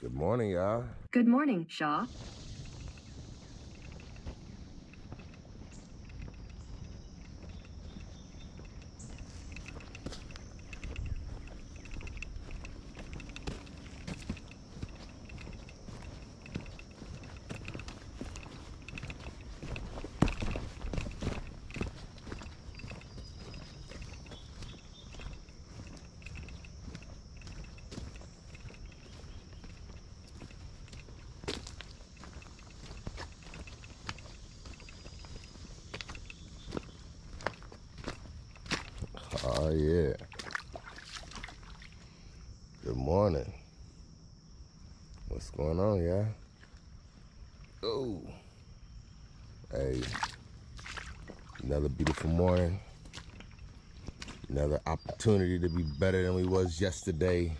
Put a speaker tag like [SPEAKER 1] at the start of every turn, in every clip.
[SPEAKER 1] Good morning, y'all.
[SPEAKER 2] Good morning, Shaw.
[SPEAKER 1] Oh, yeah. Good morning. What's going on, y'all? Oh, hey, another beautiful morning. Another opportunity to be better than we was yesterday.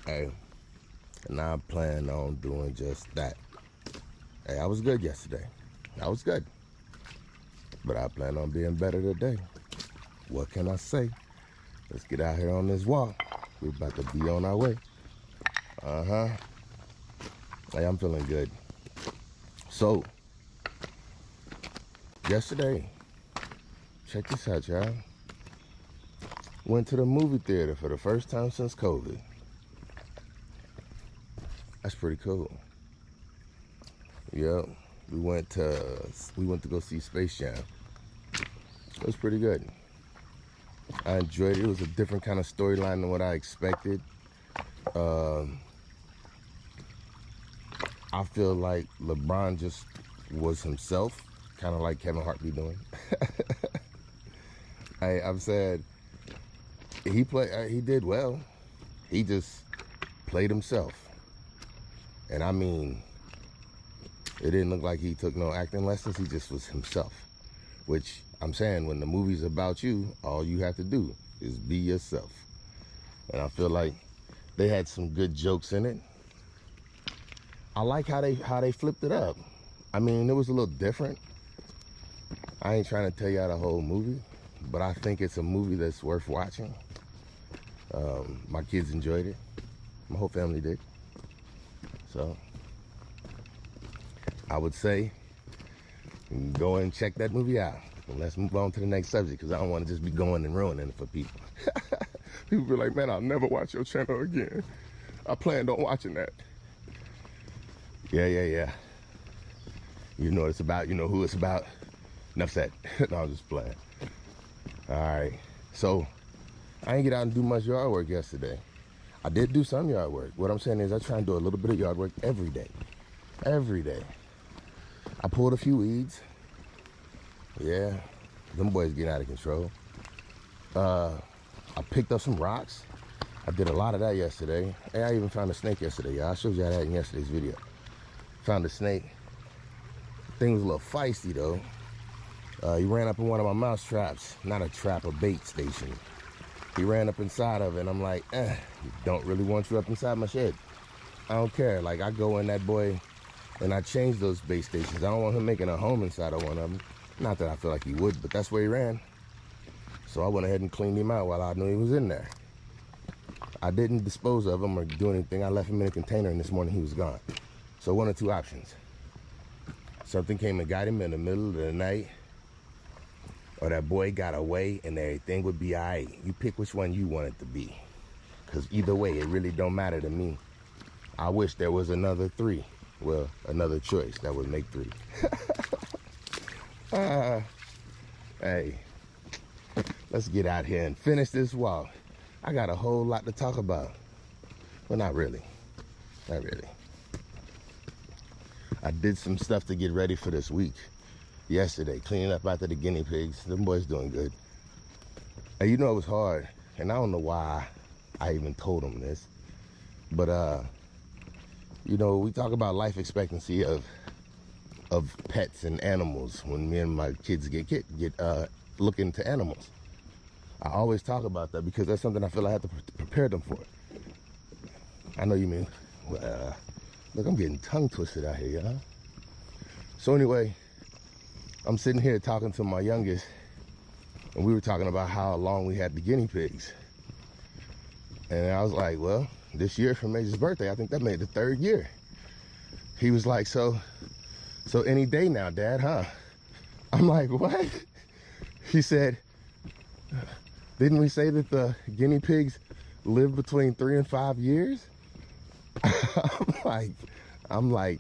[SPEAKER 1] Hey, and I plan on doing just that. Hey, I was good yesterday. I was good. But I plan on being better today. What can I say? Let's get out here on this walk. We're about to be on our way. Uh-huh. Hey, I'm feeling good. So, yesterday, check this out, y'all. Went to the movie theater for the first time since COVID. That's pretty cool. Yep. We went to go see Space Jam. It was pretty good. I enjoyed it. It was a different kind of storyline than what I expected. I feel like LeBron just was himself, kind of like Kevin Hart be doing. I'm saying he did well. He just played himself. And I mean, it didn't look like he took no acting lessons. He just was himself, which I'm saying when the movie's about you, all you have to do is be yourself. And I feel like they had some good jokes in it. I like how they flipped it up. I mean, it was a little different. I ain't trying to tell y'all the whole movie, but I think it's a movie that's worth watching. My kids enjoyed it. My whole family did. So I would say go and check that movie out. And let's move on to the next subject because I don't want to just be going and ruining it for people. People be like, man, I'll never watch your channel again. I planned on watching that. Yeah. You know what it's about. You know who it's about. Enough said. No, I'm just playing. All right. So I didn't get out and do much yard work yesterday. I did do some yard work. What I'm saying is I try and do a little bit of yard work every day. Every day. I pulled a few weeds. Yeah. Them boys getting out of control. I picked up some rocks. I did a lot of that yesterday. Hey, I even found a snake yesterday, y'all. I showed y'all that in yesterday's video. Found a snake. Thing was a little feisty though. He ran up in one of my mouse traps. Not a trap, a bait station. He ran up inside of it and I'm like, don't really want you up inside my shed. I don't care. Like I go in that boy and I change those bait stations. I don't want him making a home inside of one of them. Not that I feel like he would, but that's where he ran. So I went ahead and cleaned him out while I knew he was in there. I didn't dispose of him or do anything. I left him in a container and this morning he was gone. So one of two options. Something came and got him in the middle of the night, or that boy got away and everything would be all right. You pick which one you want it to be. Because either way, it really don't matter to me. I wish there was another three. Well, another choice that would make three. Hey, let's get out here and finish this walk. I got a whole lot to talk about. Well, not really. Not really. I did some stuff to get ready for this week. Yesterday, cleaning up after the guinea pigs. Them boys doing good. And you know it was hard. And I don't know why I even told them this. But, you know, we talk about life expectancy of pets and animals when me and my kids get look into animals. I always talk about that because that's something I feel I have to prepare them for. I know you mean, look, I'm getting tongue twisted out here, y'all. So anyway, I'm sitting here talking to my youngest, and we were talking about how long we had the guinea pigs. And I was like, well, this year for Major's birthday. I think that made the 3rd year. He was like, so any day now, Dad, huh? I'm like, what? He said, didn't we say that the guinea pigs live between 3 and 5 years? I'm like,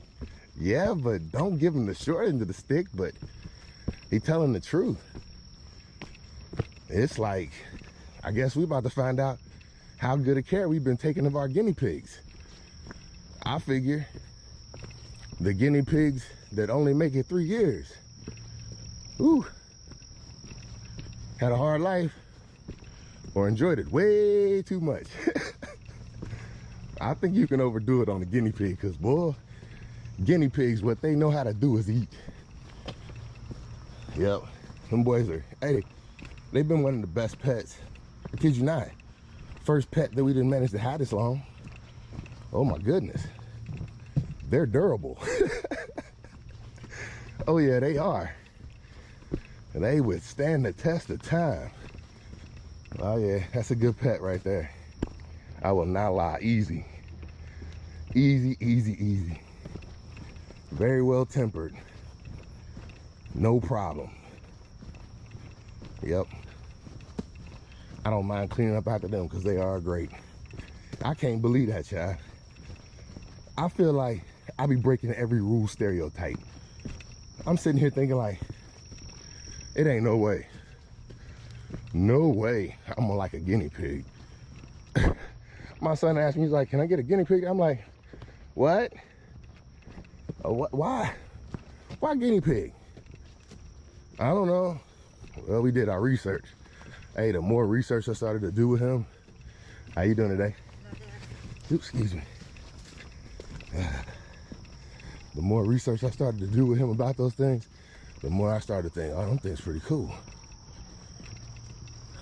[SPEAKER 1] yeah, but don't give him the short end of the stick, but he telling the truth. It's like, I guess we about to find out how good a care we've been taking of our guinea pigs. I figure the guinea pigs that only make it 3 years, ooh, had a hard life or enjoyed it way too much. I think you can overdo it on the guinea pig, because boy, guinea pigs, what they know how to do is eat. Yep, them boys are, hey, they've been one of the best pets. I kid you not. First pet that we didn't manage to have this long. Oh my goodness. They're durable. Oh yeah, they are. And they withstand the test of time. Oh yeah, that's a good pet right there. I will not lie, easy. Easy, easy, easy. Very well tempered. No problem. Yep. I don't mind cleaning up after them because they are great. I can't believe that, child. I feel like I be breaking every rule stereotype. I'm sitting here thinking like, it ain't no way. No way I'm gonna like a guinea pig. My son asked me, he's like, can I get a guinea pig? I'm like, what? Why? Why guinea pig? I don't know. Well, we did our research. Hey, the more research I started to do with him, how you doing today? Oops, excuse me. The more research I started to do with him about those things, the more I started to think, oh, them things pretty cool.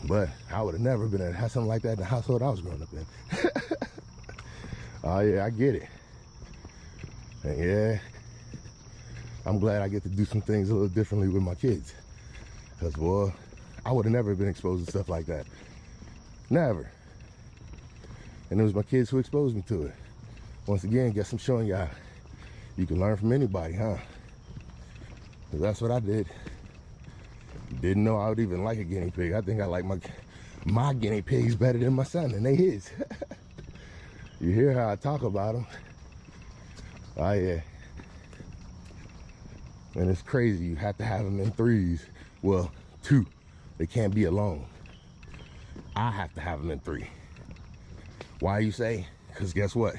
[SPEAKER 1] But I would have never been able to have something like that in the household I was growing up in. Oh yeah, I get it. And yeah, I'm glad I get to do some things a little differently with my kids. Because boy, I would have never been exposed to stuff like that. Never. And it was my kids who exposed me to it. Once again, guess I'm showing y'all, you can learn from anybody, huh? Because that's what I did. Didn't know I would even like a guinea pig. I think I like my guinea pigs better than my son, and they his. You hear how I talk about them? Oh yeah. And it's crazy, you have to have them in 3s. Well, 2. They can't be alone. I have to have them in 3. Why you say? Because guess what?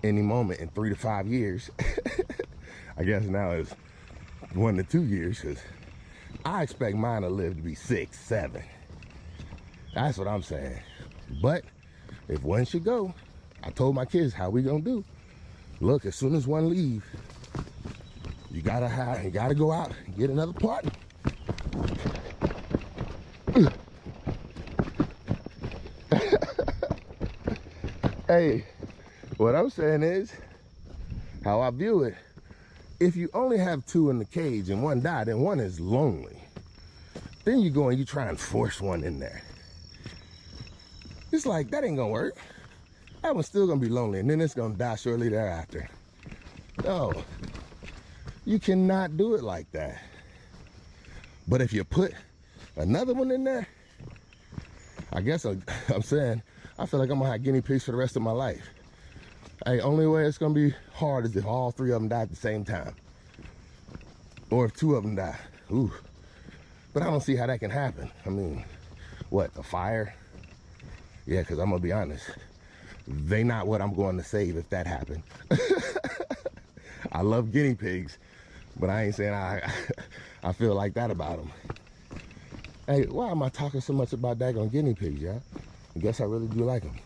[SPEAKER 1] Any moment in 3 to 5 years, I guess now it's 1 to 2 years, because I expect mine to live to be 6, 7. That's what I'm saying. But if one should go, I told my kids how we gonna do. Look, as soon as one leave, you gotta go out and get another partner. Hey, what I'm saying is, how I view it, if you only have 2 in the cage and one died, then one is lonely. Then you go and you try and force one in there. It's like, that ain't gonna work. That one's still gonna be lonely, and then it's gonna die shortly thereafter. No, you cannot do it like that. But if you put another one in there, I guess I'm saying, I feel like I'm gonna have guinea pigs for the rest of my life. Hey, only way it's gonna be hard is if all 3 of them die at the same time. Or if 2 of them die. Ooh. But I don't see how that can happen. I mean, what, a fire? Yeah, because I'm gonna be honest, they not what I'm going to save if that happened. I love guinea pigs, but I ain't saying I feel like that about them. Hey, why am I talking so much about daggone guinea pigs, y'all? I guess I really do like them.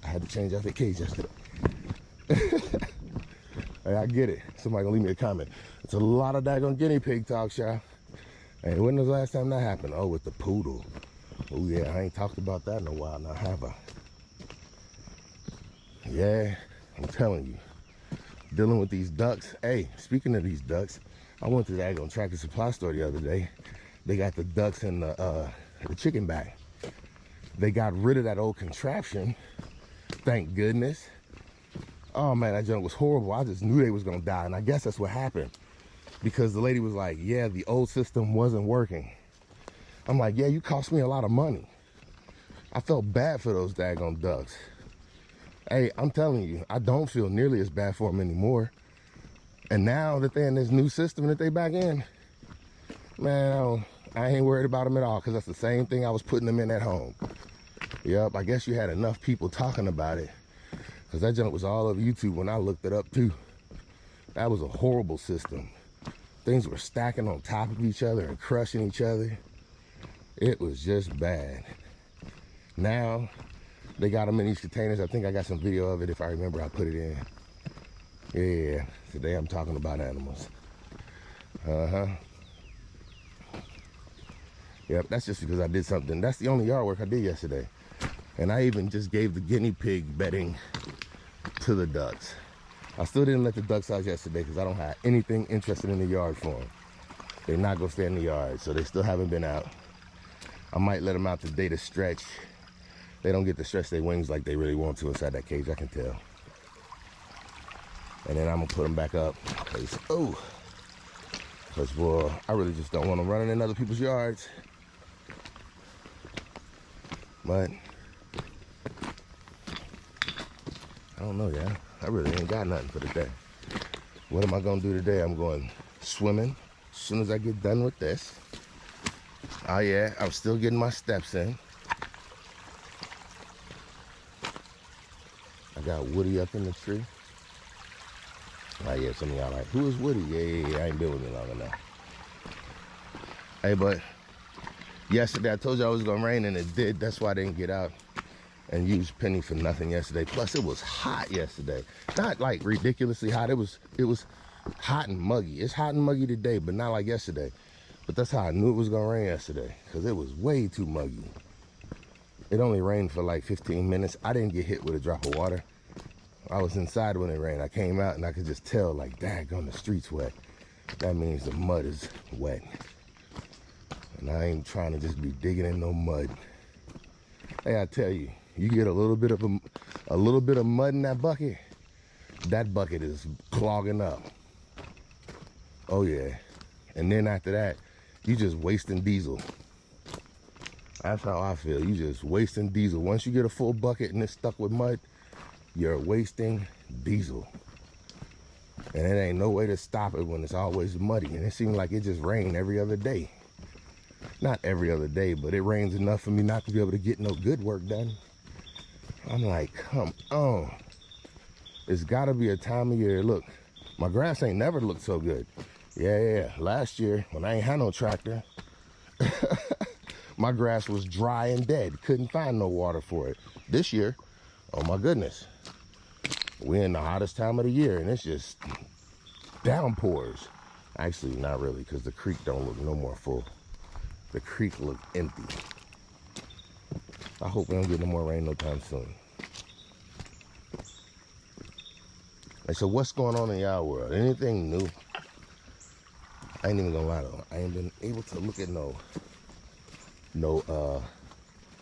[SPEAKER 1] I had to change out the cage yesterday. Hey, I get it. Somebody gonna leave me a comment. It's a lot of daggone guinea pig talk, y'all. Hey, when was the last time that happened? Oh, with the poodle. Oh yeah, I ain't talked about that in a while now, have I? Yeah, I'm telling you. Dealing with these ducks. Hey, speaking of these ducks, I went to that on Tractor Supply store the other day. They got the ducks in the chicken bag. They got rid of that old contraption Thank goodness. Oh man, that junk was horrible. I just knew they was gonna die, and I guess that's what happened. Because the lady was like, yeah, the old system wasn't working. I'm like, yeah, you cost me a lot of money. I felt bad for those daggone ducks. Hey, I'm telling you, I don't feel nearly as bad for them anymore. And now that they're in this new system that they back in, man, I ain't worried about them at all, because that's the same thing I was putting them in at home. Yep, I guess you had enough people talking about it, because that junk was all over YouTube when I looked it up too. That was a horrible system. Things were stacking on top of each other and crushing each other. It was just bad. Now, they got them in these containers. I think I got some video of it. If I remember, I'll put it in. Yeah, today I'm talking about animals. Yep, that's just because I did something. That's the only yard work I did yesterday. And I even just gave the guinea pig bedding to the ducks. I still didn't let the ducks out yesterday because I don't have anything interested in the yard for them. They're not gonna stay in the yard, so they still haven't been out. I might let them out today to stretch. They don't get to stretch their wings like they really want to inside that cage, I can tell. And then I'm gonna put them back up. Because boy, I really just don't want them running in other people's yards. But I don't know, yeah. I really ain't got nothing for today. What am I gonna do today? I'm going swimming as soon as I get done with this. Oh yeah, I'm still getting my steps in. I got Woody up in the tree. Oh yeah, some of y'all like, who is Woody? Yeah, I ain't been with me long enough. Hey, but yesterday I told you I was gonna rain, and it did. That's why I didn't get out and use Penny for nothing yesterday. Plus it was hot yesterday. Not like ridiculously hot. It was hot and muggy. It's hot and muggy today, but not like yesterday. But that's how I knew it was gonna rain yesterday, because it was way too muggy. It only rained for like 15 minutes. I didn't get hit with a drop of water. I was inside when it rained. I came out and I could just tell, like, daggone, the street's wet. That means the mud is wet. And I ain't trying to just be digging in no mud. Hey, I tell you, you get a little bit of mud in that bucket is clogging up. Oh yeah. And then after that, you just wasting diesel. That's how I feel. You just wasting diesel. Once you get a full bucket and it's stuck with mud, you're wasting diesel. And it ain't no way to stop it when it's always muddy. And it seems like it just rained every other day. Not every other day, but it rains enough for me not to be able to get no good work done. I'm like, come on. It's gotta be a time of year. Look, my grass ain't never looked so good. Yeah. Last year, when I ain't had no tractor, my grass was dry and dead. Couldn't find no water for it. This year, oh my goodness. We're in the hottest time of the year, and it's just downpours. Actually, not really, because the creek don't look no more full. The creek look empty. I hope we don't get no more rain no time soon. Hey, so what's going on in y'all world? Anything new? I ain't even gonna lie though. I ain't been able to look at no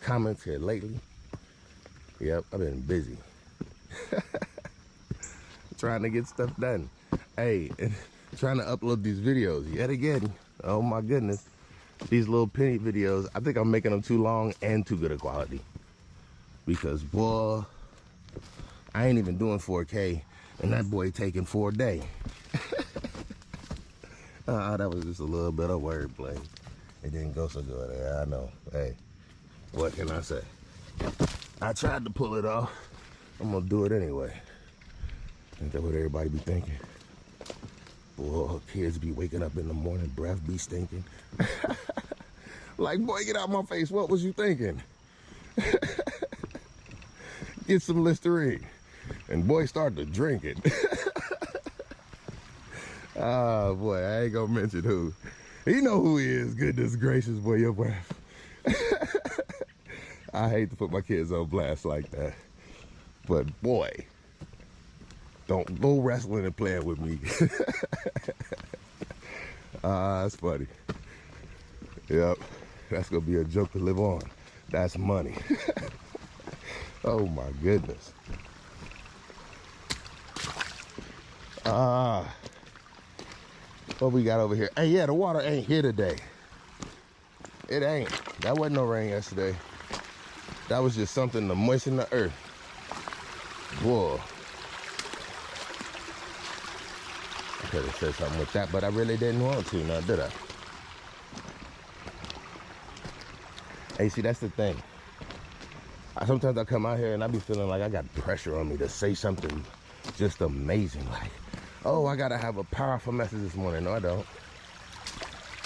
[SPEAKER 1] comments here lately. Yep, I've been busy. Trying to get stuff done. Hey, and trying to upload these videos yet again. Oh my goodness. These little penny videos, I think I'm making them too long and too good a quality. Because boy, I ain't even doing 4K, and that boy taking 4 days. That was just a little bit of wordplay. It didn't go so good. Yeah, I know. Hey, what can I say? I tried to pull it off. I'm gonna do it anyway. Ain't that what everybody be thinking? Boy, kids be waking up in the morning, breath be stinking. Like, boy, get out my face. What was you thinking? Get some Listerine. And boy, start to drink it. Oh, boy, I ain't gonna mention who. You know who he is. Goodness gracious, boy, your breath. I hate to put my kids on blast like that. But, boy, don't go wrestling and playing with me. That's funny. Yep, that's gonna be a joke to live on. That's money. Oh my goodness. What we got over here? Hey, yeah, the water ain't here today. It ain't. That wasn't no rain yesterday. That was just something to moisten the earth. Whoa. I could have said something with that, but I really didn't want to, now did I? Hey, see, that's the thing. Sometimes I come out here and I be feeling like I got pressure on me to say something just amazing. Like, oh, I gotta have a powerful message this morning. No, I don't.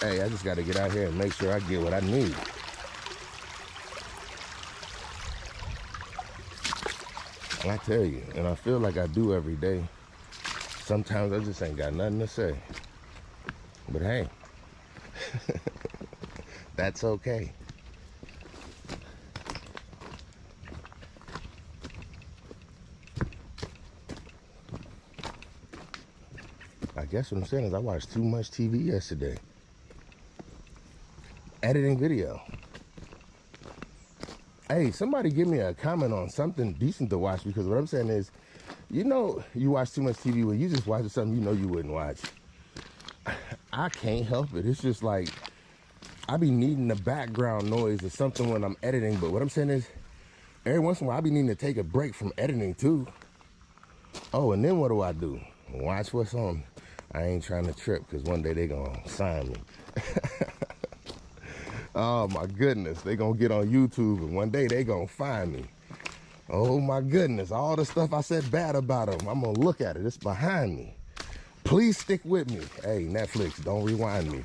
[SPEAKER 1] Hey, I just gotta get out here and make sure I get what I need. I tell you, and I feel like I do every day. Sometimes I just ain't got nothing to say. But hey, that's okay. I guess what I'm saying is I watched too much TV yesterday. Editing video. Hey, somebody give me a comment on something decent to watch, because what I'm saying is, you know, you watch too much TV when you just watching something you know you wouldn't watch. I can't help it. It's just like, I be needing the background noise or something when I'm editing. But what I'm saying is, every once in a while, I be needing to take a break from editing too. Oh, and then what do? Watch what's on. I ain't trying to trip, because one day they gonna sign me. Oh my goodness, they gonna get on YouTube and one day they gonna find me. Oh my goodness, all the stuff I said bad about them, I'm gonna look at it, it's behind me. Please stick with me. Hey, Netflix, don't rewind me.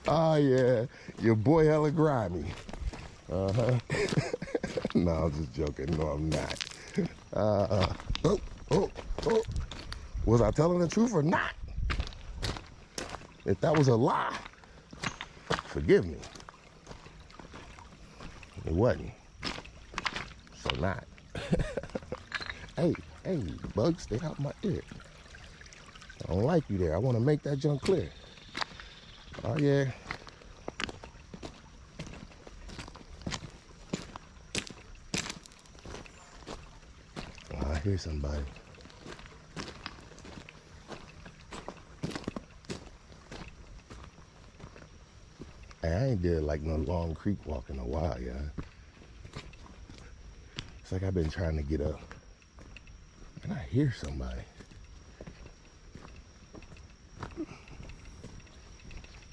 [SPEAKER 1] Oh yeah, your boy hella grimy. Uh-huh. No, I'm just joking, no I'm not. Oh. Was I telling the truth or not? If that was a lie, forgive me. It wasn't. So not. Hey, bug, stay out my ear. I don't like you there. I want to make that junk clear. Oh, yeah. Oh, I hear somebody. Hey, I ain't did like no long creek walk in a while, yeah. It's like I've been trying to get up. And I hear somebody.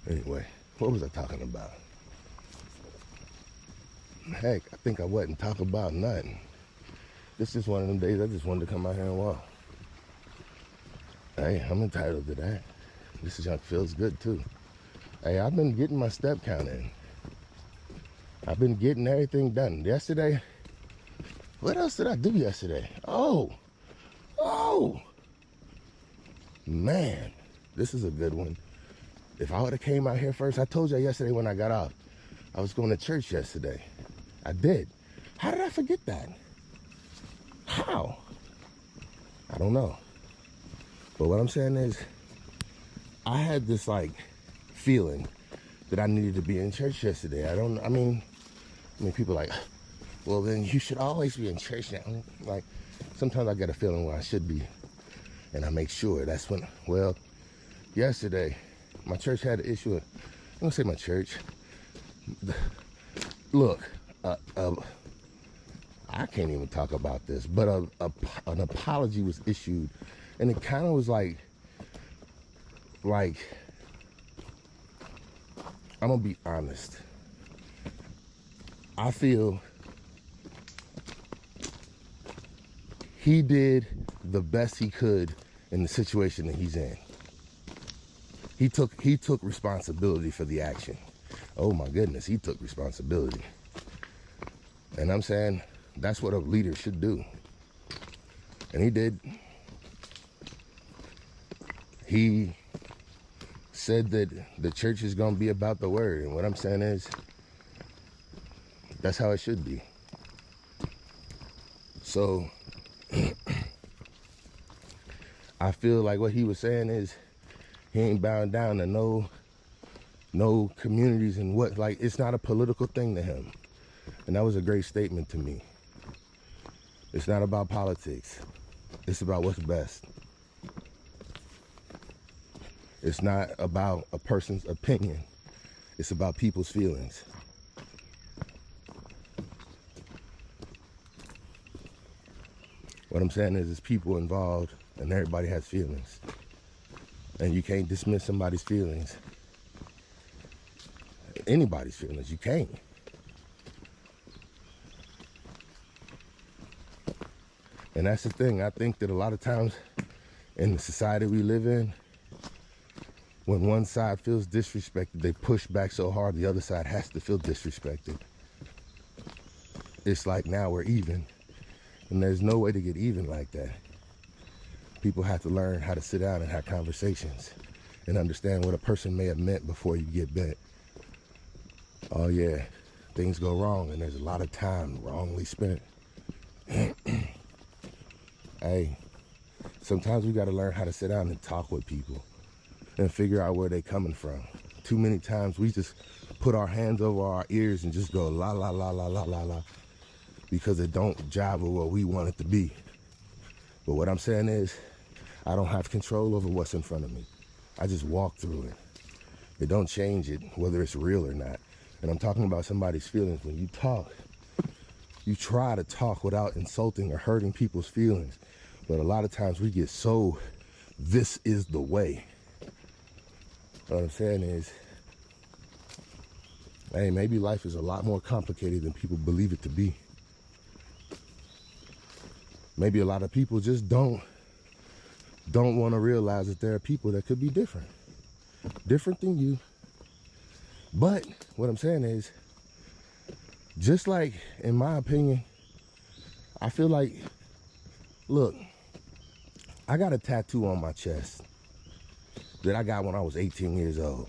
[SPEAKER 1] Anyway, what was I talking about? Heck, I think I wasn't talking about nothing. This is one of them days I just wanted to come out here and walk. Hey, I'm entitled to that. This junk feels good too. Hey, I've been getting my step count in. I've been getting everything done. Yesterday, what else did I do yesterday? Oh, man, this is a good one. If I would have came out here first, I told you yesterday when I got off, I was going to church yesterday. I did. How did I forget that? How? I don't know. But what I'm saying is, I had this like feeling that I needed to be in church yesterday. I mean people like, well then you should always be in church now. Like, sometimes I get a feeling where I should be, and I make sure. That's when, well, yesterday, my church had an issue. I'm gonna say my church. Look, I can't even talk about this, but an apology was issued, and it kind of was like, I'm gonna be honest. I feel he did the best he could in the situation that he's in. He took responsibility for the action. Oh my goodness, he took responsibility. And I'm saying that's what a leader should do. And he did. He said that the church is going to be about the word. And what I'm saying is, that's how it should be. So I feel like what he was saying is, he ain't bound down to no communities and what, like, it's not a political thing to him. And that was a great statement to me. It's not about politics. It's about what's best. It's not about a person's opinion. It's about people's feelings. What I'm saying is, there's people involved and everybody has feelings. And you can't dismiss somebody's feelings. Anybody's feelings, you can't. And that's the thing. I think that a lot of times in the society we live in, when one side feels disrespected, they push back so hard the other side has to feel disrespected. It's like now we're even. And there's no way to get even like that. People have to learn how to sit down and have conversations and understand what a person may have meant before you get bent. Oh yeah, things go wrong and there's a lot of time wrongly spent. Hey, sometimes we gotta learn how to sit down and talk with people and figure out where they're coming from. Too many times we just put our hands over our ears and just go la la la la la la la, because it don't jive with what we want it to be. But what I'm saying is, I don't have control over what's in front of me. I just walk through it. It don't change it, whether it's real or not. And I'm talking about somebody's feelings. When you talk, you try to talk without insulting or hurting people's feelings. But a lot of times we get so, this is the way. What I'm saying is, hey, maybe life is a lot more complicated than people believe it to be. Maybe a lot of people just don't want to realize that there are people that could be different than you. But what I'm saying is, just like, in my opinion, I feel like, look, I got a tattoo on my chest that I got when I was 18 years old.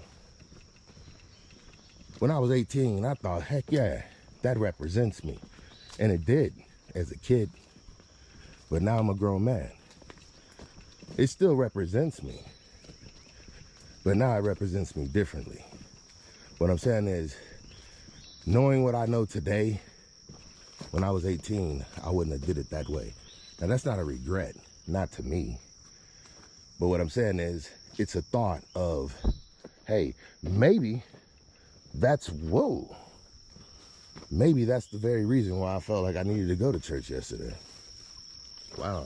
[SPEAKER 1] When I was 18, I thought, heck yeah, that represents me. And it did as a kid. But now I'm a grown man. It still represents me. But now it represents me differently. What I'm saying is, knowing what I know today, when I was 18, I wouldn't have did it that way. Now that's not a regret, not to me. But what I'm saying is, it's a thought of, hey, maybe that's, whoa. Maybe that's the very reason why I felt like I needed to go to church yesterday. Wow.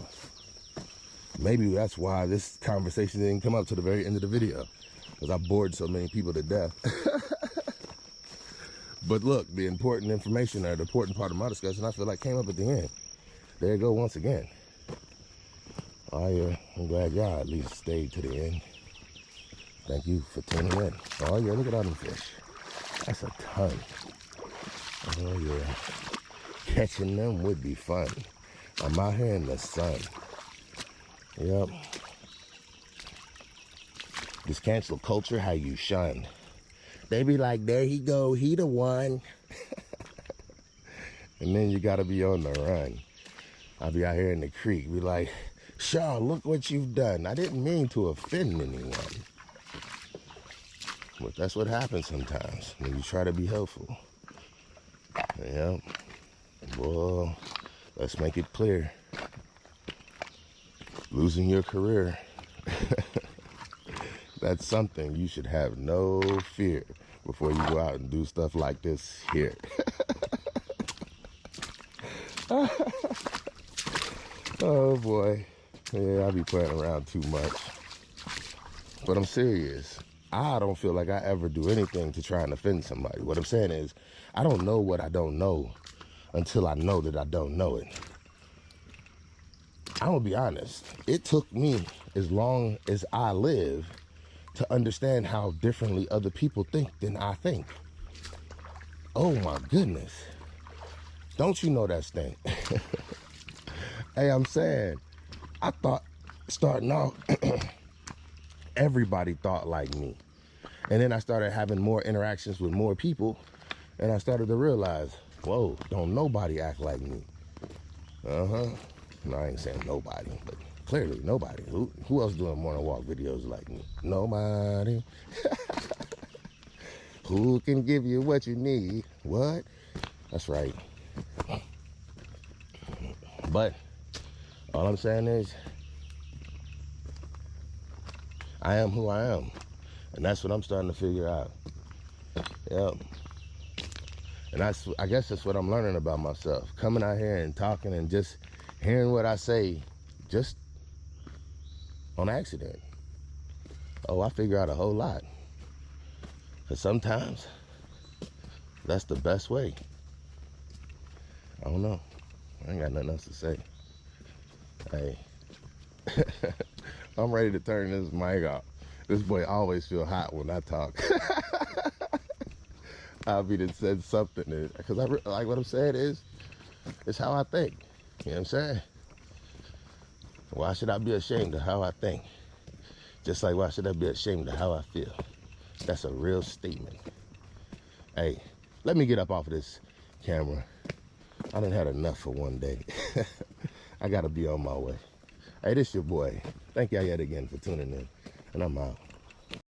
[SPEAKER 1] Maybe that's why this conversation didn't come up to the very end of the video, because I bored so many people to death. But look, the important information, or the important part of my discussion, I feel like came up at the end. There you go once again. Oh yeah, I'm glad y'all at least stayed to the end. Thank you for tuning in. Oh yeah, look at all them fish. That's a ton. Oh yeah. Catching them would be fun. I'm out here in the sun. Yep. This cancel culture, how you shun. They be like, there he go, he the one. And then you gotta be on the run. I'll be out here in the creek, be like, Shaw, look what you've done. I didn't mean to offend anyone. But that's what happens sometimes when you try to be helpful. Yep. Well, let's make it clear. Losing your career, that's something you should have no fear before you go out and do stuff like this here. Oh boy. Yeah, I be playing around too much. But I'm serious. I don't feel like I ever do anything to try and offend somebody. What I'm saying is, I don't know what I don't know until I know that I don't know it. I'm gonna be honest. It took me as long as I live to understand how differently other people think than I think. Oh my goodness. Don't you know that stink? Hey, I'm saying, I thought starting out, everybody thought like me. And then I started having more interactions with more people, and I started to realize, whoa, don't nobody act like me. Uh-huh. No, I ain't saying nobody, but clearly nobody. Who else doing morning walk videos like me? Nobody. Who can give you what you need? What? That's right. But All I'm saying is, I am who I am. And that's what I'm starting to figure out. Yep. And I guess that's what I'm learning about myself. Coming out here and talking and just hearing what I say just on accident. Oh, I figure out a whole lot. Because sometimes that's the best way. I don't know. I ain't got nothing else to say. Hey, I'm ready to turn this mic off. This boy always feel hot when I talk. I'll be done said something. Because like what I'm saying is, it's how I think. You know what I'm saying? Why should I be ashamed of how I think? Just like why should I be ashamed of how I feel? That's a real statement. Hey, let me get up off of this camera. I done had enough for one day. I gotta be on my way. Hey, this your boy. Thank y'all yet again for tuning in, and I'm out.